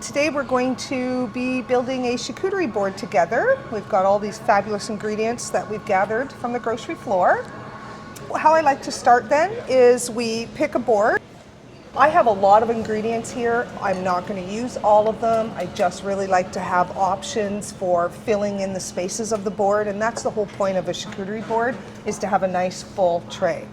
Today we're going to be building a charcuterie board together. We've got all these fabulous ingredients that we've gathered from the grocery floor. How I like to start then is we pick a board. I have a lot of ingredients here. I'm not going to use all of them. I just really like to have options for filling in the spaces of the board, and that's the whole point of a charcuterie board, is to have a nice full tray.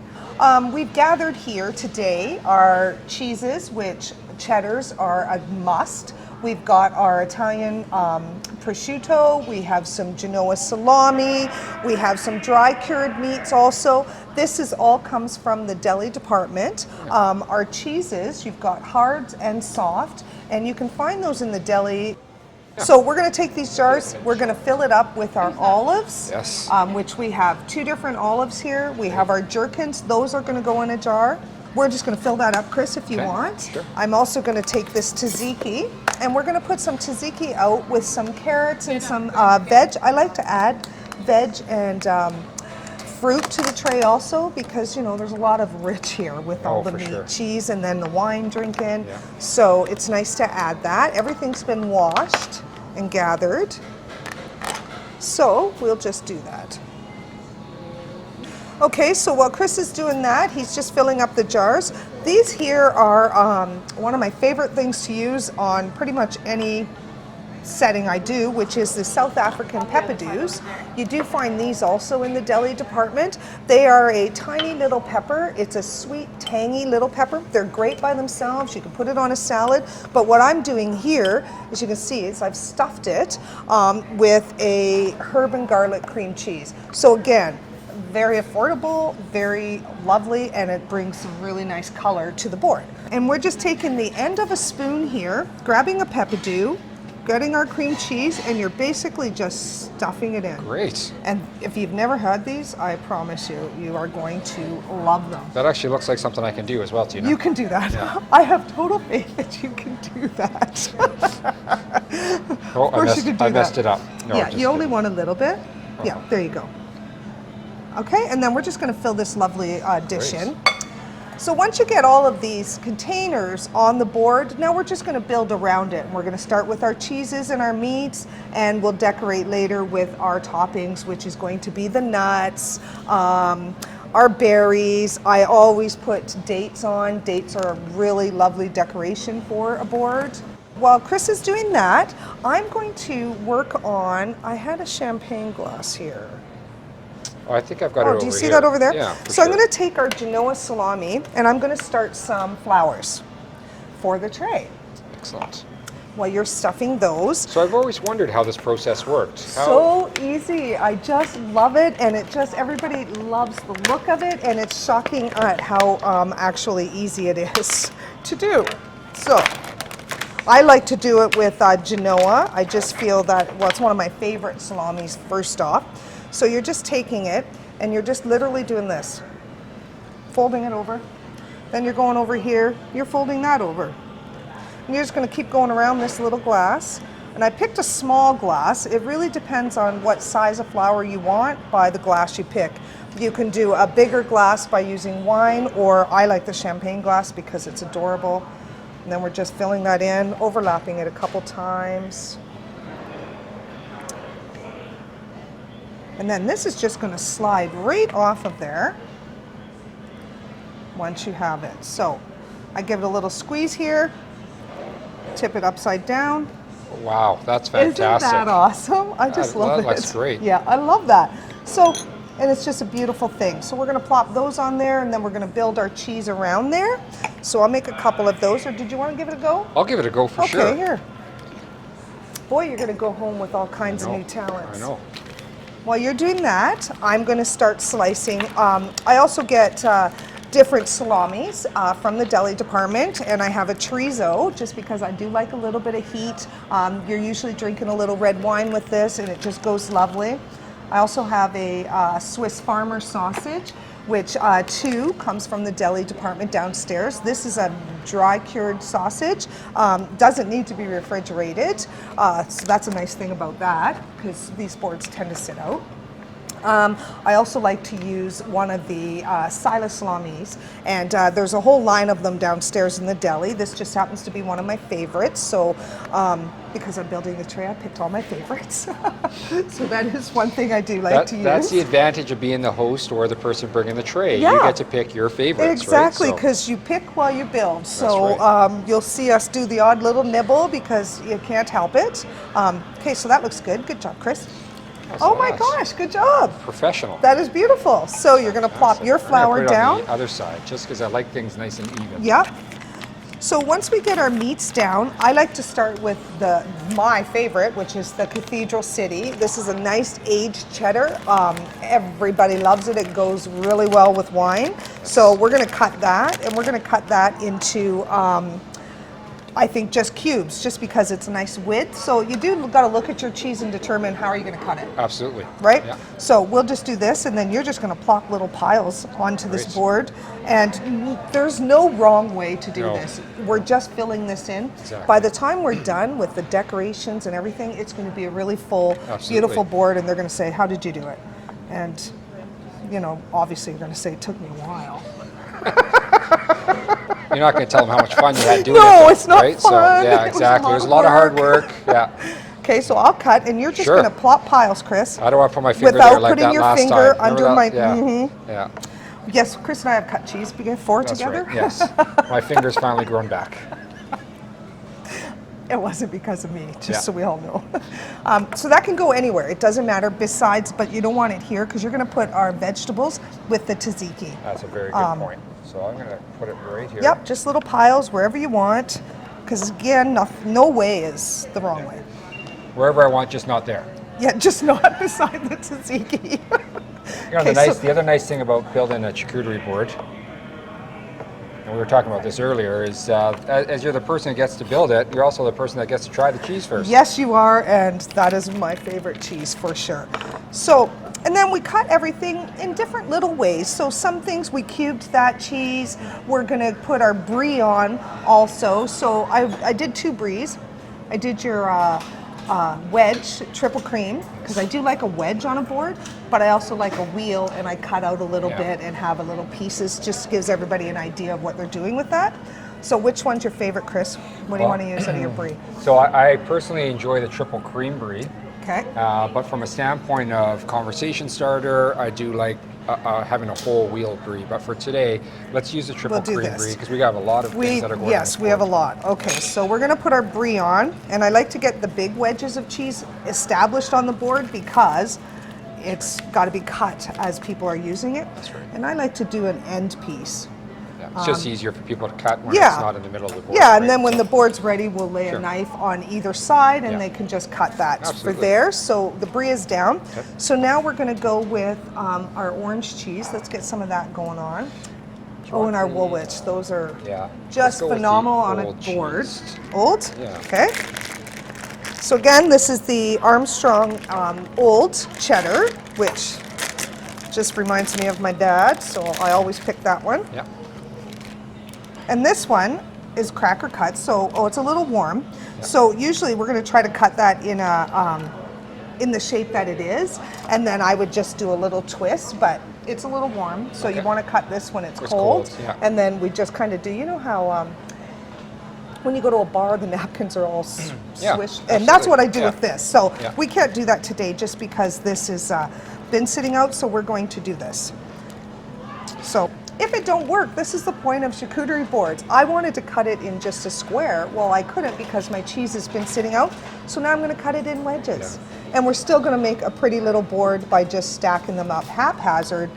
We've gathered here today our cheeses, which cheddars are a must. We've got our Italian prosciutto, we have some Genoa salami, we have some dry cured meats also. This is all comes from the deli department. Our cheeses, you've got hard and soft, and you can find those in the deli. So we're going to take these jars, we're going to fill it up with our olives, yes. Which we have 2 different olives here. We have our gherkins, those are going to go in a jar. We're just going to fill that up, Chris, if you want. Sure. I'm also going to take this tzatziki, and we're going to put some tzatziki out with some carrots and some veg. I like to add veg and fruit to the tray also, because you know there's a lot of rich here with all the meat, cheese, and then the wine drinking. Yeah. So it's nice to add that. Everything's been washed and gathered. So we'll just do that. Okay, so while Chris is doing that, he's just filling up the jars. These here are one of my favorite things to use on pretty much any setting I do, which is the South African peppadews. You do find these also in the deli department. They are a tiny little pepper. It's a sweet, tangy little pepper. They're great by themselves. You can put it on a salad. But what I'm doing here, as you can see, is I've stuffed it with a herb and garlic cream cheese. So again, very affordable, very lovely, and it brings some really nice color to the board. And we're just taking the end of a spoon here, grabbing a peppadew, getting our cream cheese, and you're basically just stuffing it in. Great. And if you've never had these, I promise you, you are going to love them. That actually looks like something I can do as well, Tina. You can do that. Yeah. I have total faith that you can do that. Oh, I messed it up. No, yeah, you only want a little bit. Oh. Yeah, there you go. Okay, and then we're just going to fill this lovely dish in. So once you get all of these containers on the board, now we're just going to build around it. We're going to start with our cheeses and our meats, and we'll decorate later with our toppings, which is going to be the nuts, our berries. I always put dates on. Dates are a really lovely decoration for a board. While Chris is doing that, I'm going to work on, I had a champagne glass here. Oh, I think I've got it over here. Do you see that over there? Yeah, so I'm going to take our Genoa salami, and I'm going to start some flowers for the tray. Excellent. While you're stuffing those. So I've always wondered how this process worked. So easy. I just love it, and it just, everybody loves the look of it, and it's shocking at how actually easy it is to do. So I like to do it with Genoa. I just feel that, well, it's one of my favorite salamis first off. So you're just taking it and you're just literally doing this, folding it over. Then you're going over here, you're folding that over. And you're just going to keep going around this little glass. And I picked a small glass. It really depends on what size of flower you want by the glass you pick. You can do a bigger glass by using wine, or I like the champagne glass because it's adorable. And then we're just filling that in, overlapping it a couple times. And then this is just going to slide right off of there once you have it. So I give it a little squeeze here, tip it upside down. Wow, that's fantastic. Isn't that awesome? I just love it. That looks great. Yeah, I love that. So, and it's just a beautiful thing. So we're going to plop those on there, and then we're going to build our cheese around there. So I'll make a couple of those. Or did you want to give it a go? I'll give it a go for sure. Okay, here. Boy, you're going to go home with all kinds of new talents. I know. While you're doing that, I'm going to start slicing. I also get different salamis from the deli department, and I have a chorizo just because I do like a little bit of heat. You're usually drinking a little red wine with this, and it just goes lovely. I also have a Swiss farmer sausage, which too comes from the deli department downstairs. This is a dry cured sausage. Doesn't need to be refrigerated. So that's a nice thing about that, because these boards tend to sit out. I also like to use one of the salamis, and there's a whole line of them downstairs in the deli. This just happens to be one of my favorites, so because I'm building the tray, I picked all my favorites. So that is one thing I do like to use. That's the advantage of being the host or the person bringing the tray. Yeah. You get to pick your favorites, exactly, right? because you pick while you build. So right. you'll see us do the odd little nibble because you can't help it. Okay, so that looks good. Good job, Chris. Oh my gosh, good job. Professional. That is beautiful. So you're going to plop your flour down. On the other side, just because I like things nice and even. Yep. So once we get our meats down, I like to start with my favorite, which is the Cathedral City. This is a nice aged cheddar. Everybody loves it. It goes really well with wine. So we're going to cut that, and we're going to cut that into I think just cubes, just because it's a nice width. So you do got to look at your cheese and determine how are you going to cut it. Absolutely. Right? Yeah. So we'll just do this, and then you're just going to plop little piles onto this board. And there's no wrong way to do this. We're just filling this in. Exactly. By the time we're done with the decorations and everything, it's going to be a really full, beautiful board, and they're going to say, how did you do it? And, you know, obviously you're going to say, it took me a while. You're not going to tell them how much fun you had doing it. No, it's not right? fun. So, yeah, exactly. There's a lot of hard work. Yeah. Okay, so I'll cut, and you're just going to plop piles, Chris. I don't want to put my finger without there like putting that your last finger time. under my. Yeah. Yeah. Yes, Chris and I have cut cheese. We get 4 That's together. Right. Yes. My finger's finally grown back. It wasn't because of me, just so we all know. So that can go anywhere. It doesn't matter. Besides, but you don't want it here because you're going to put our vegetables with the tzatziki. That's a very good point. So I'm going to put it right here. Yep, just little piles wherever you want. Because again, no way is the wrong way. Wherever I want, just not there. Yeah, just not beside the tzatziki. You know, the other nice thing about building a charcuterie board, and we were talking about this earlier, is as you're the person that gets to build it, you're also the person that gets to try the cheese first. Yes, you are, and that is my favorite cheese for sure. So, and then we cut everything in different little ways. So some things we cubed that cheese. We're gonna put our brie on also. So I did 2 bries. I did your wedge triple cream, because I do like a wedge on a board, but I also like a wheel, and I cut out a little bit and have a little pieces. Just gives everybody an idea of what they're doing with that. So which one's your favorite, Chris? What do you want to use out of your brie? So I personally enjoy the triple cream brie. Okay. But from a standpoint of conversation starter, I do like having a whole wheel brie. But for today, let's use the triple cream brie because we have a lot of things that are going on. Yes, we have a lot. Okay, so we're going to put our brie on, and I like to get the big wedges of cheese established on the board because it's got to be cut as people are using it. That's right. And I like to do an end piece. It's just easier for people to cut when it's not in the middle of the board. Yeah, and then when the board's ready, we'll lay a knife on either side, and they can just cut that for there. So the brie is down. Okay. So now we're going to go with our orange cheese. Let's get some of that going on. Oh, and our Woolwich. Those are just phenomenal on a board. Old? Yeah. Okay. So again, this is the Armstrong Old Cheddar, which just reminds me of my dad, so I always pick that one. Yeah. And this one is cracker cut, so it's a little warm. Yep. So usually we're going to try to cut that in in the shape that it is, and then I would just do a little twist, but it's a little warm, so you want to cut this when it's cold. And then we just kind of do, you know how when you go to a bar, the napkins are all swished, and that's what I do with this. So we can't do that today just because this has been sitting out, so we're going to do this. So if it don't work, this is the point of charcuterie boards. I wanted to cut it in just a square. Well, I couldn't because my cheese has been sitting out. So now I'm going to cut it in wedges. Yeah. And we're still going to make a pretty little board by just stacking them up haphazard.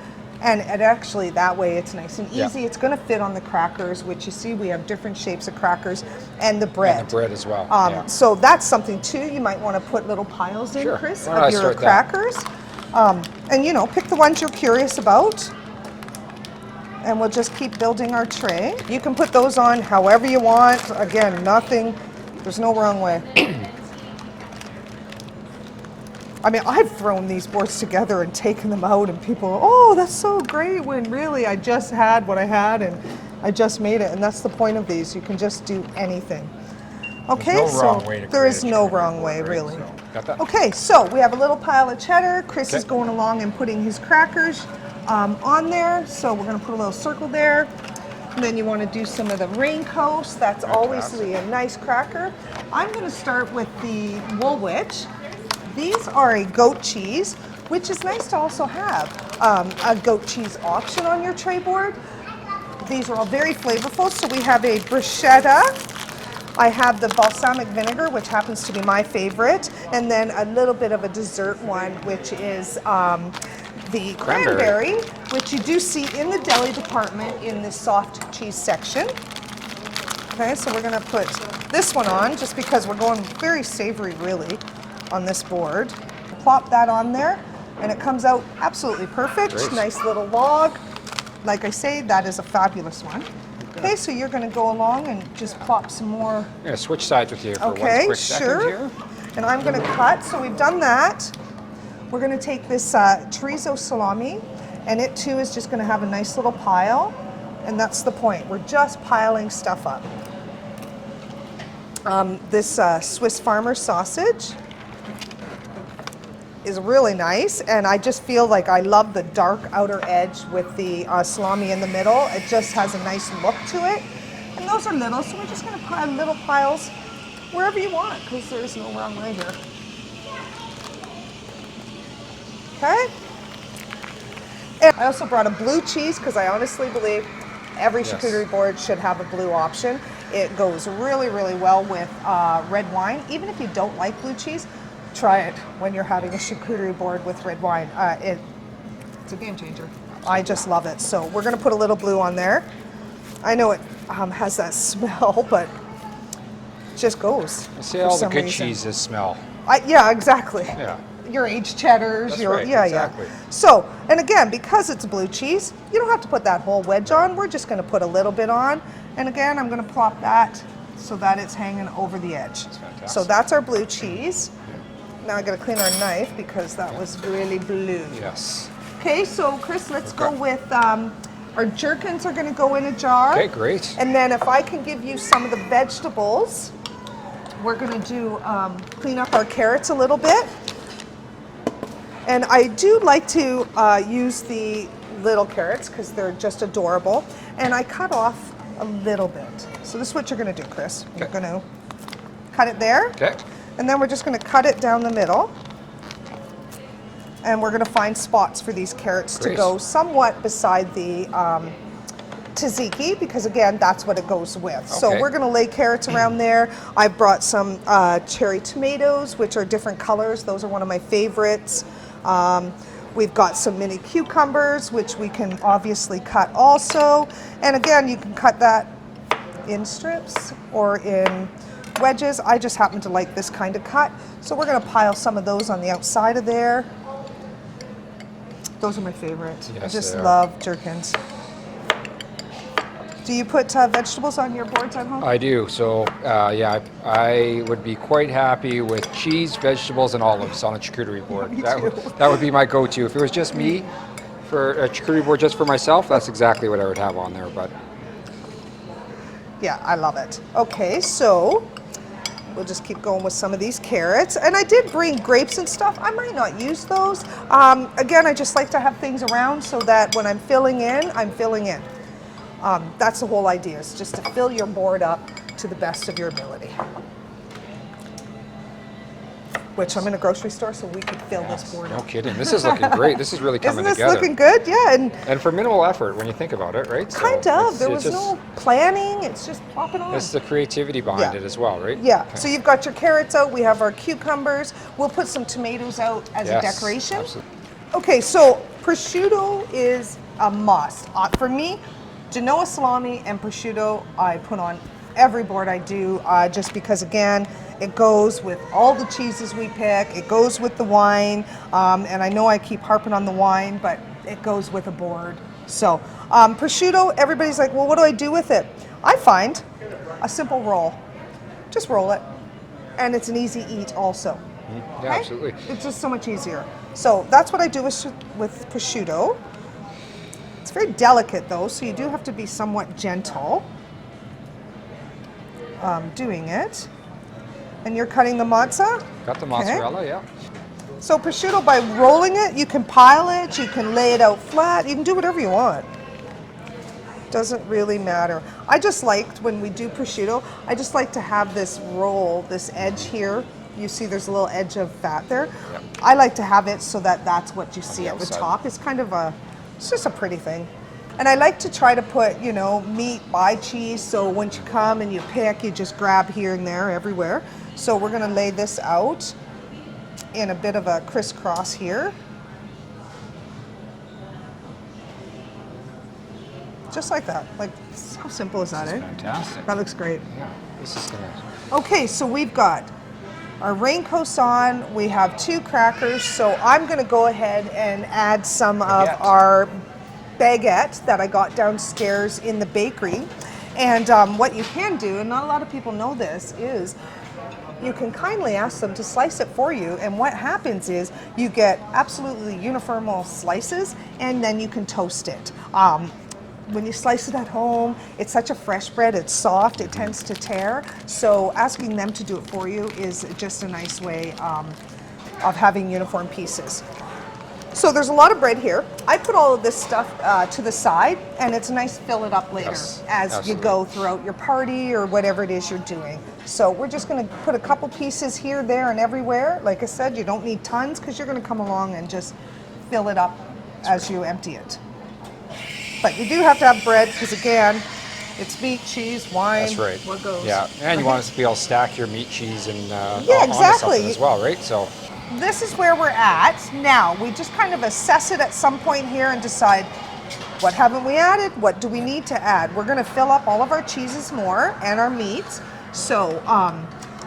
And actually that way it's nice and easy. Yeah. It's going to fit on the crackers, which you see we have different shapes of crackers, and the bread. And the bread as well. So that's something too. You might want to put little piles in, Chris, of your crackers. And you know, pick the ones you're curious about. And we'll just keep building our tray. You can put those on however you want. Again, there's no wrong way. I mean, I've thrown these boards together and taken them out and people, oh, that's so great, when really I just had what I had and I just made it. And that's the point of these. You can just do anything. Okay, so there is no wrong way, really. Got that? Okay, so we have a little pile of cheddar. Chris is Okay. going along and putting his crackers on there. So we're going to put a little circle there. And then you want to do some of the Raincoast. That's always Fantastic. a nice cracker. I'm going to start with the Woolwich. These are a goat cheese, which is nice to also have a goat cheese option on your tray board. These are all very flavorful. So we have a bruschetta. I have the balsamic vinegar, which happens to be my favorite, and then a little bit of a dessert one, which is the cranberry, which you do see in the deli department in the soft cheese section. Okay, so we're going to put this one on just because we're going very savory, really, on this board. Plop that on there, and it comes out absolutely perfect. Great. Nice little log. Like I say, that is a fabulous one. Okay, so you're going to go along and just plop some more. I'm going to switch sides with you for Okay, one quick second sure. here. And I'm going to cut. So we've done that. We're going to take this chorizo salami, and it too is just going to have a nice little pile. And that's the point. We're just piling stuff up. This Swiss farmer sausage is really nice, and I just feel like I love the dark outer edge with the salami in the middle. It just has a nice look to it. And those are little, so we're just going to pile little piles wherever you want, because there's no wrong way here. Okay? And I also brought a blue cheese, because I honestly believe every charcuterie board should have a blue option. It goes really, really well with red wine. Even if you don't like blue cheese, try it when you're having a charcuterie board with red wine. It's a game changer. I just love it. So we're going to put a little blue on there. I know it has that smell, but it just goes. I see all the good cheeses smell. Yeah, exactly. Yeah. Your aged cheddars, That's your right, yeah, exactly. yeah. So, and again, because it's blue cheese, you don't have to put that whole wedge on. We're just going to put a little bit on. And again, I'm going to plop that so that it's hanging over the edge. That's fantastic. So that's our blue cheese. Now I got to clean our knife because that was really blue. Yes. Okay, so Chris, let's go with our gherkins are going to go in a jar. Okay, great. And then if I can give you some of the vegetables, we're going to do clean up our carrots a little bit. And I do like to use the little carrots because they're just adorable. And I cut off a little bit. So this is what you're going to do, Chris. Okay. You're going to cut it there. Okay. And then we're just going to cut it down the middle. And we're going to find spots for these carrots to Great. go somewhat beside the tzatziki, because again, that's what it goes with. So Okay. we're going to lay carrots around there. I brought some cherry tomatoes, which are different colors. Those are one of my favorites. We've got some mini cucumbers, which we can obviously cut also. And again, you can cut that in strips or in wedges. I just happen to like this kind of cut. So we're going to pile some of those on the outside of there. Those are my favorite. Yes, I just they are. love gherkins. Do you put vegetables on your boards at home? I do. So, yeah, I would be quite happy with cheese, vegetables, and olives on a charcuterie board. Me That too. would be my go-to. If it was just me for a charcuterie board just for myself, that's exactly what I would have on there. But Yeah, I love it. Okay, so we'll just keep going with some of these carrots. And I did bring grapes and stuff. I might not use those. Again, I just like to have things around so that when I'm filling in, I'm filling in. That's the whole idea, is just to fill your board up to the best of your ability. Which I'm in a grocery store, so we could fill this board no up. kidding. This is looking great. This is really coming Isn't this together. looking good? Yeah, And for minimal effort when you think about it, right? So kind of. it's- There it's was just- no planning. It's just plop it on. It's the creativity behind Yeah. it as well, right? Yeah, Okay. so you've got your carrots out, we have our cucumbers, we'll put some tomatoes out as a Yes, decoration. absolutely. Okay, so prosciutto is a must. For me, Genoa salami and prosciutto I put on every board I do, just because again, it goes with all the cheeses we pick, it goes with the wine, and I know I keep harping on the wine, but it goes with a board. So prosciutto, everybody's like, well, what do I do with it? I find a simple roll. Just roll it. And it's an easy eat also. Yeah, Okay? absolutely. It's just so much easier. So that's what I do with prosciutto. It's very delicate though, so you do have to be somewhat gentle doing it. And you're cutting the mozza? Got the mozzarella, yeah. So prosciutto, by rolling it, you can pile it, you can lay it out flat, you can do whatever you want. Doesn't really matter. I just liked, when we do prosciutto, I just like to have this roll, this edge here. You see there's a little edge of fat there. Yep. I like to have it so that that's what you see at the outside. top. It's kind of it's just a pretty thing. And I like to try to put, you know, meat by cheese, so once you come and you pick, you just grab here and there, everywhere. So we're gonna lay this out in a bit of a crisscross here. Just like that. Like, how simple is that, eh? Fantastic. That looks great. Yeah, this is gonna... Okay, so we've got our raincoats on, we have 2 crackers, so I'm gonna go ahead and add some of our baguette that I got downstairs in the bakery. And what you can do, and not a lot of people know this, is you can kindly ask them to slice it for you, and what happens is you get absolutely uniform slices, and then you can toast it. When you slice it at home, it's such a fresh bread, it's soft, it tends to tear, so asking them to do it for you is just a nice way of having uniform pieces. So there's a lot of bread here. I put all of this stuff to the side, and it's nice to fill it up later as you go throughout your party or whatever it is you're doing. So we're just gonna put a couple pieces here, there, and everywhere. Like I said, you don't need tons because you're gonna come along and just fill it up as you empty it. But you do have to have bread because, again, it's meat, cheese, wine. That's right. What goes? Yeah, and you want to be able to stack your meat, cheese, and yeah, onto something as well, right? So this is where we're at. Now, we just kind of assess it at some point here and decide, what haven't we added? What do we need to add? We're going to fill up all of our cheeses more and our meats. So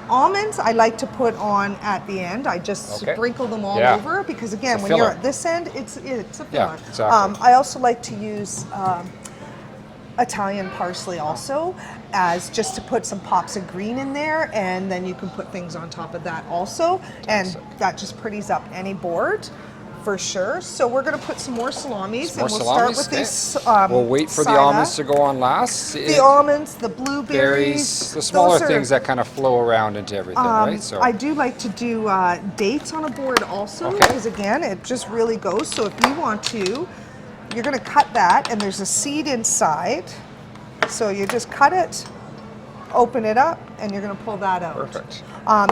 almonds I like to put on at the end. I just sprinkle them all over because, again, when you're at this end, it's a filler. Yeah, exactly. I also like to use Italian parsley also, as just to put some pops of green in there, and then you can put things on top of that also, and that just pretties up any board for sure. So we're going to put some more salamis, and we'll start with these. We'll wait for the almonds to go on last. The almonds, the blueberries, the smaller things that kind of flow around into everything, right? So I do like to do dates on a board also, because again, it just really goes. So if you want to, you're going to cut that, and there's a seed inside. So you just cut it, open it up, and you're going to pull that out. Perfect.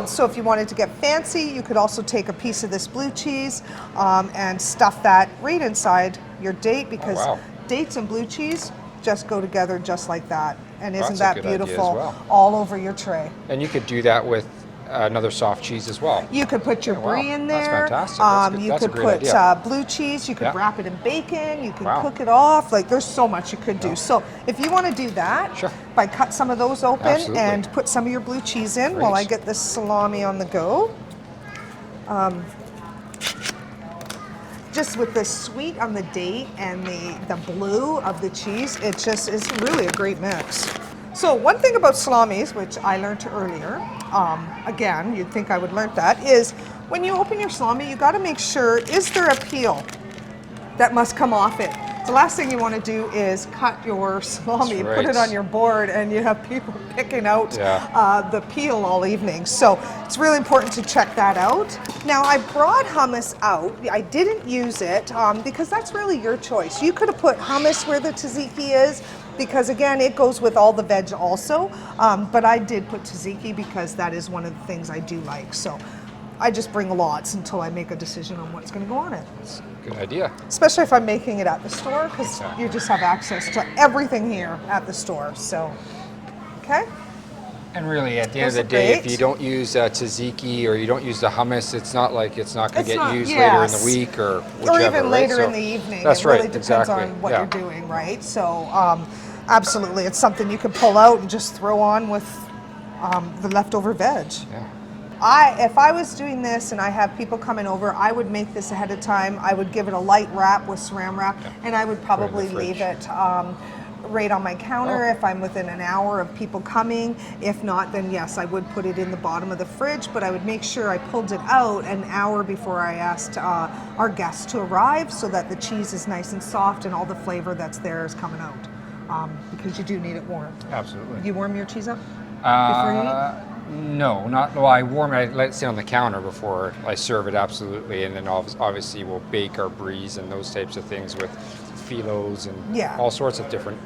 So if you wanted to get fancy, you could also take a piece of this blue cheese and stuff that right inside your date, because dates and blue cheese just go together just like that. And isn't that beautiful all over your tray? And you could do that with another soft cheese as well. You could put your brie in there. That's fantastic. You could put blue cheese. You could wrap it in bacon. You can cook it off. Like, there's so much you could do. So if you want to do that, by cut some of those open and put some of your blue cheese in while I get this salami on the go. Just with the sweet on the date and the blue of the cheese, it just is really a great mix. So one thing about salamis, which I learned earlier, again, you'd think I would learn that, is when you open your salami, you got to make sure, is there a peel that must come off it? The last thing you want to do is cut your salami, put it on your board, and you have people picking out the peel all evening. So it's really important to check that out. Now, I brought hummus out. I didn't use it because that's really your choice. You could have put hummus where the tzatziki is, because again, it goes with all the veg also. But I did put tzatziki because that is one of the things I do like. So I just bring lots until I make a decision on what's going to go on it. That's a good idea. Especially if I'm making it at the store, because you just have access to everything here at the store. So, okay. And really, at the end of the day, if you don't use tzatziki or you don't use the hummus, it's not like it's not going to get used later in the week or whichever. Or even later in the evening. That's it really depends on what you're doing, right? So, absolutely, it's something you can pull out and just throw on with the leftover veg. Yeah. If I was doing this and I have people coming over, I would make this ahead of time. I would give it a light wrap with saran wrap, and I would probably leave it right on my counter if I'm within an hour of people coming. If not, then yes, I would put it in the bottom of the fridge, but I would make sure I pulled it out an hour before I asked our guests to arrive, so that the cheese is nice and soft and all the flavor that's there is coming out, because you do need it warm. Absolutely. You warm your cheese up before you eat? No, not, well, I warm it, I let it sit on the counter before I serve it, absolutely. And then obviously we'll bake our bries and those types of things with philos and Yeah. all sorts of different.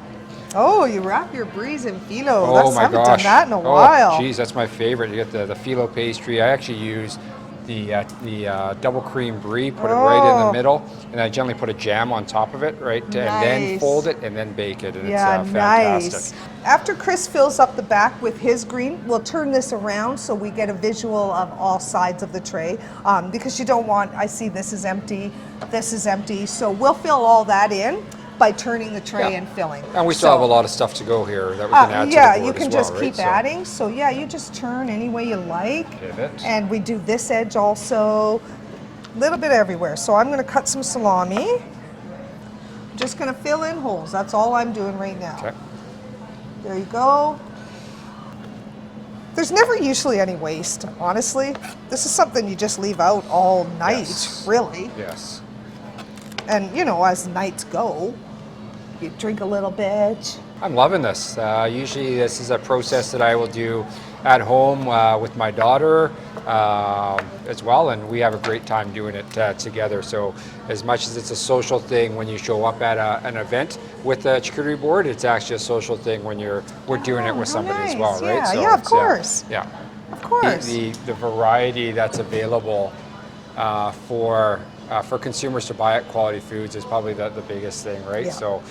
Oh, you wrap your bries in phyllo. Oh my I haven't gosh. done that in a while. Oh, geez, that's my favorite. You get the phyllo pastry. I actually use the double cream brie, put it right in the middle, and I generally put a jam on top of it, right? And then Nice. fold it and then bake it, and Yeah, it's fantastic. nice. After Chris fills up the back with his green, we'll turn this around so we get a visual of all sides of the tray, because you don't want, I see this is empty, so we'll fill all that in by turning the tray and filling. And we still have a lot of stuff to go here that we can add to the yeah, board you can as well, just right? keep So- adding. So yeah, you just turn any way you like. Pivot. And we do this edge also, a little bit everywhere. So I'm gonna cut some salami. I'm just gonna fill in holes. That's all I'm doing right now. Okay. There you go. There's never usually any waste, honestly. This is something you just leave out all night, Yes. really. Yes. And you know, as nights go, you drink a little bit. I'm loving this. Usually this is a process that I will do at home with my daughter as well, and we have a great time doing it together. So as much as it's a social thing when you show up at an event with a charcuterie board, it's actually a social thing when we're doing it with how somebody as nice. well, right? Yeah, So yeah, of it's, course. Yeah. Of course. The variety that's available for consumers to buy at Quality Foods is probably the biggest thing, right? Yeah. So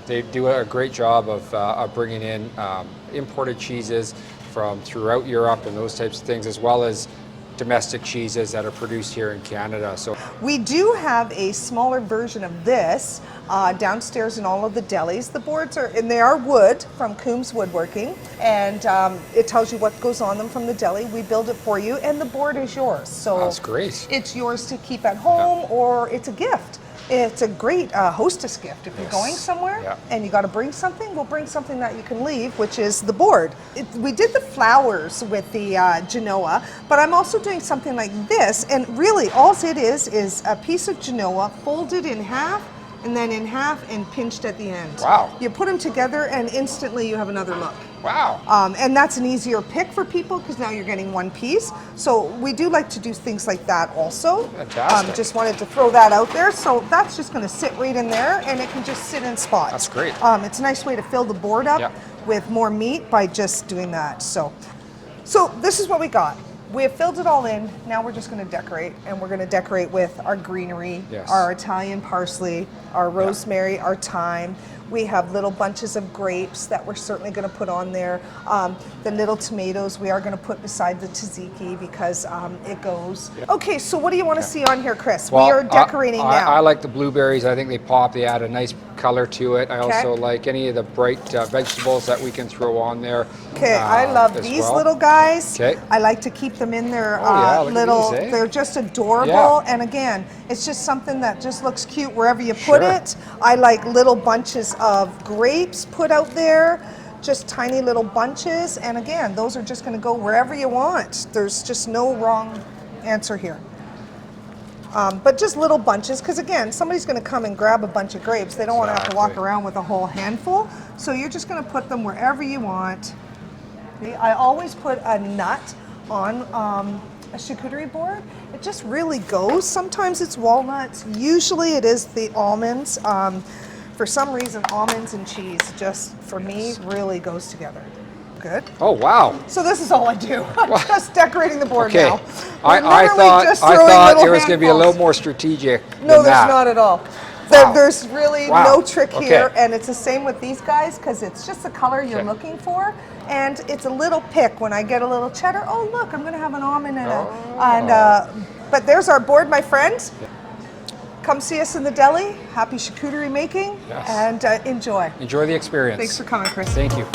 they do a great job of bringing in imported cheeses from throughout Europe and those types of things, as well as domestic cheeses that are produced here in Canada. So We do have a smaller version of this downstairs in all of the delis. The boards and they are wood from Coombs Woodworking, and it tells you what goes on them from the deli. We build it for you, and the board is yours. So that's great. It's yours to keep at home, or it's a gift. It's a great hostess gift. If you're going somewhere and you got to bring something, we'll bring something that you can leave, which is the board. We did the flowers with the Genoa, but I'm also doing something like this, and really all it is a piece of Genoa folded in half and then in half and pinched at the end. Wow. You put them together and instantly you have another look. Wow. And that's an easier pick for people because now you're getting one piece. So we do like to do things like that also. Fantastic. Just wanted to throw that out there. So that's just going to sit right in there, and it can just sit in spots. That's great. It's a nice way to fill the board up with more meat by just doing that. So this is what we got. We have filled it all in. Now we're just going to decorate, and we're going to decorate with our greenery, our Italian parsley, our rosemary, our thyme. We have little bunches of grapes that we're certainly going to put on there. The little tomatoes we are going to put beside the tzatziki because it goes. Okay, so what do you want to see on here, Chris? Well, we are decorating now. I like the blueberries. I think they pop. They add a nice color to it. I also like any of the bright vegetables that we can throw on there. Okay, I love these little guys. Okay. I like to keep them in their look at little, these, eh? they're just adorable. And again, it's just something that just looks cute wherever you put it. I like little bunches of grapes put out there, just tiny little bunches. And again, those are just gonna go wherever you want. There's just no wrong answer here. But just little bunches, because again, somebody's going to come and grab a bunch of grapes. They don't want to have to walk around with a whole handful. So you're just going to put them wherever you want. I always put a nut on a charcuterie board. It just really goes. Sometimes it's walnuts. Usually it is the almonds. For some reason, almonds and cheese just, for me, really goes together. Good. Oh wow! So this is all I do. I'm just decorating the board Okay. now. I thought it was going to be a little more strategic. No, than there's that. not at all. There's really no trick here, and it's the same with these guys because it's just the color you're looking for, and it's a little pick. When I get a little cheddar, oh look, I'm going to have an almond but there's our board, my friends. Come see us in the deli. Happy charcuterie making, and enjoy. Enjoy the experience. Thanks for coming, Chris. Thank you.